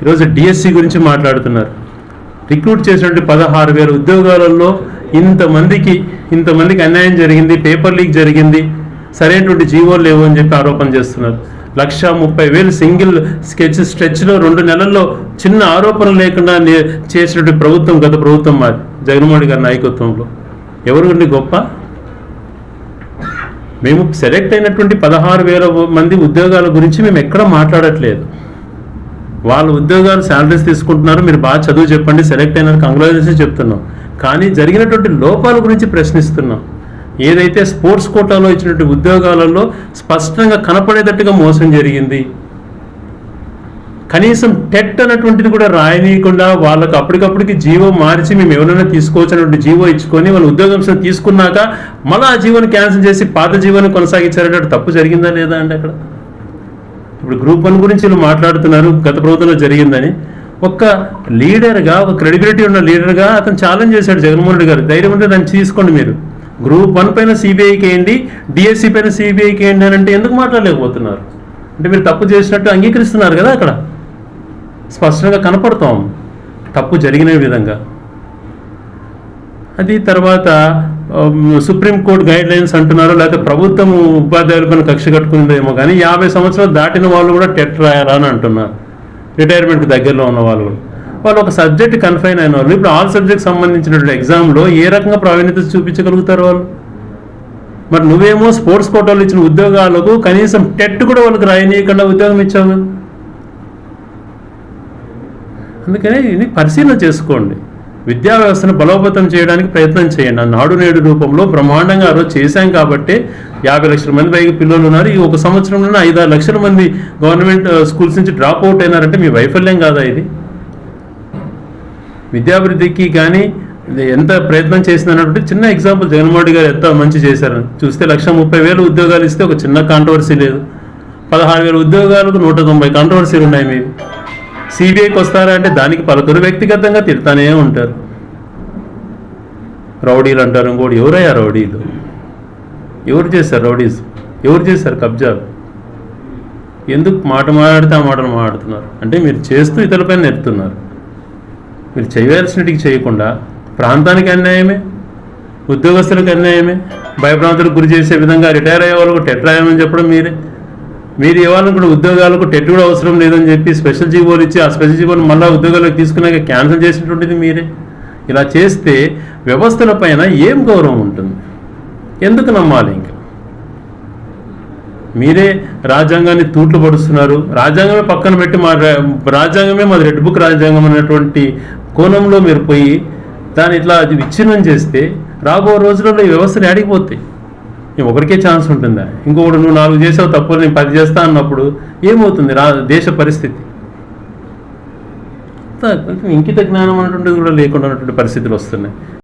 ఈరోజు డిఎస్సి గురించి మాట్లాడుతున్నారు. రిక్రూట్ చేసినటువంటి 16,000 ఉద్యోగాలలో ఇంతమందికి అన్యాయం జరిగింది, పేపర్ లీక్ జరిగింది, సరైనటువంటి జీవోలు లేవు అని చెప్పి ఆరోపణ చేస్తున్నారు. 130,000 సింగిల్ స్ట్రెచ్లో 2 నెలల్లో చిన్న ఆరోపణ లేకుండా చేసినటువంటి ప్రభుత్వం గత ప్రభుత్వం మాది, జగన్మోహన్ గారి నాయకత్వంలో. ఎవరు గొప్ప? మేము సెలెక్ట్ అయినటువంటి 16,000 మంది ఉద్యోగాల గురించి మేము ఎక్కడ మాట్లాడట్లేదు. వాళ్ళ ఉద్యోగాలు శాలరీస్ తీసుకుంటున్నారు, మీరు బాగా చదువు చెప్పండి, సెలెక్ట్ అయినారు, కంగ్రాచులేషన్స్ చెప్తున్నాం. కానీ జరిగినటువంటి లోపాల గురించి ప్రశ్నిస్తున్నాం. ఏదైతే స్పోర్ట్స్ కోటాలో ఇచ్చినటువంటి ఉద్యోగాలలో స్పష్టంగా కనపడేటట్టుగా మోసం జరిగింది. కనీసం టెట్ అన్నటువంటిది కూడా రాయనీయకుండా వాళ్ళకు అప్పటికప్పటికి జీవో మార్చి మేము ఎవరైనా తీసుకోవచ్చినటువంటి జీవో ఇచ్చుకొని వాళ్ళ ఉద్యోగం తీసుకున్నాక మళ్ళీ ఆ జీవోని క్యాన్సిల్ చేసి పాత జీవోని కొనసాగించారంటే తప్పు జరిగిందా లేదా అండి? అక్కడ ఇప్పుడు గ్రూప్ 1 గురించి వీళ్ళు మాట్లాడుతున్నారు, గత ప్రభుత్వంలో జరిగిందని. ఒక లీడర్గా, ఒక క్రెడిబిలిటీ ఉన్న లీడర్గా అతను ఛాలెంజ్ చేశాడు జగన్మోహన్ రెడ్డి గారు. ధైర్యం ఉంటే దాన్ని తీసుకోండి, మీరు గ్రూప్ 1 పైన సిబిఐకి వేయండి, డిఎస్సి పైన సిబిఐకి వేయండి అని అంటే ఎందుకు మాట్లాడలేకపోతున్నారు? అంటే మీరు తప్పు చేసినట్టు అంగీకరిస్తున్నారు కదా, అక్కడ స్పష్టంగా కనపడతాం తప్పు జరిగిన విధంగా. అది తర్వాత సుప్రీంకోర్టు గైడ్ లైన్స్ అంటున్నారు, లేకపోతే ప్రభుత్వం ఉపాధ్యాయులపైన కక్ష కట్టుకుందేమో, కానీ 50 సంవత్సరాలు దాటిన వాళ్ళు కూడా టెట్ రాయాలని అంటున్నారు. రిటైర్మెంట్కి దగ్గరలో ఉన్న వాళ్ళు ఒక సబ్జెక్ట్ కన్ఫైన్ అయిన వాళ్ళు ఇప్పుడు ఆల్ సబ్జెక్ట్ సంబంధించినటువంటి ఎగ్జామ్లో ఏ రకంగా ప్రావీణ్యత చూపించగలుగుతారు వాళ్ళు? మరి నువ్వేమో స్పోర్ట్స్ కోటాలు ఇచ్చిన ఉద్యోగాలకు కనీసం టెట్ కూడా వాళ్ళకి రాయనీయకుండా ఉద్యోగం ఇచ్చావు కదా. అందుకని ఇది పరిశీలన చేసుకోండి, విద్యా వ్యవస్థను బలోపేతం చేయడానికి ప్రయత్నం చేయండి. నాడు నేడు రూపంలో బ్రహ్మాండంగా ఆ రోజు చేశాం కాబట్టి 50 లక్షల మంది పైగా పిల్లలు ఉన్నారు. ఈ 1 సంవత్సరంలోనే 5-6 లక్షల మంది గవర్నమెంట్ స్కూల్స్ నుంచి డ్రాప్ అవుట్ అయినారంటే మీ వైఫల్యం కాదా ఇది? విద్యాభివృద్ధికి కానీ ఎంత ప్రయత్నం చేసిందన్నట్టు చిన్న ఎగ్జాంపుల్ జగన్మోహన్ రెడ్డి గారు ఎంత మంచి చేశారని చూస్తే 130,000 ఉద్యోగాలు ఇస్తే ఒక చిన్న కాంట్రవర్సీ లేదు. 16,000 ఉద్యోగాలకు 190 కాంట్రవర్సీలు ఉన్నాయి. మీరు సిబిఐకి వస్తారా అంటే దానికి పలువురు వ్యక్తిగతంగా తిడతానే ఉంటారు. రౌడీలు అంటారు, ఇంకోటి ఎవరయ్యా రౌడీలు? ఎవరు చేశారు రౌడీస్? ఎవరు చేశారు కబ్జాలు? ఎందుకు మాట్లాడితే ఆ మాటలు మాట్లాడుతున్నారు అంటే మీరు చేస్తూ ఇతరులపైన నెడుతున్నారు. మీరు చేయవలసినటికి చేయకుండా ప్రాంతానికి అన్యాయమే, ఉద్యోగస్తులకు అన్యాయమే, భయభ్రాంతులకు గురి చేసే విధంగా రిటైర్ అయ్యే వాళ్ళకు టెట్ రాయమని చెప్పడం మీరు ఇవ్వాలని కూడా ఉద్యోగాలకు టెట్ కూడా అవసరం లేదని చెప్పి స్పెషల్ జీవోలు ఇచ్చి ఆ స్పెషల్ జీవోలు మళ్ళీ ఉద్యోగాలకు తీసుకున్నాక క్యాన్సిల్ చేసినటువంటిది మీరే. ఇలా చేస్తే వ్యవస్థల పైన ఏం గౌరవం ఉంటుంది? ఎందుకు నమ్మాలి? ఇంకా మీరే రాజ్యాంగాన్ని తూట్లు పడుస్తున్నారు. రాజ్యాంగమే పక్కన పెట్టి రాజ్యాంగమే మాది రెడ్ బుక్ రాజ్యాంగం అన్నటువంటి కోణంలో మీరు పోయి దాన్ని ఇట్లా అది విచ్ఛిన్నం చేస్తే రాబో రోజులలో ఈ వ్యవస్థలు ఆడిపోతాయి. ఒకరికే ఛాన్స్ ఉంటుందా? ఇంకొకటి నువ్వు 4 చేసావు తప్పు నేను 10 చేస్తా అన్నప్పుడు ఏమవుతుంది దేశ పరిస్థితి? ఇంకిత జ్ఞానం అనేటువంటిది కూడా లేకుండా ఉన్నటువంటి పరిస్థితులు వస్తున్నాయి.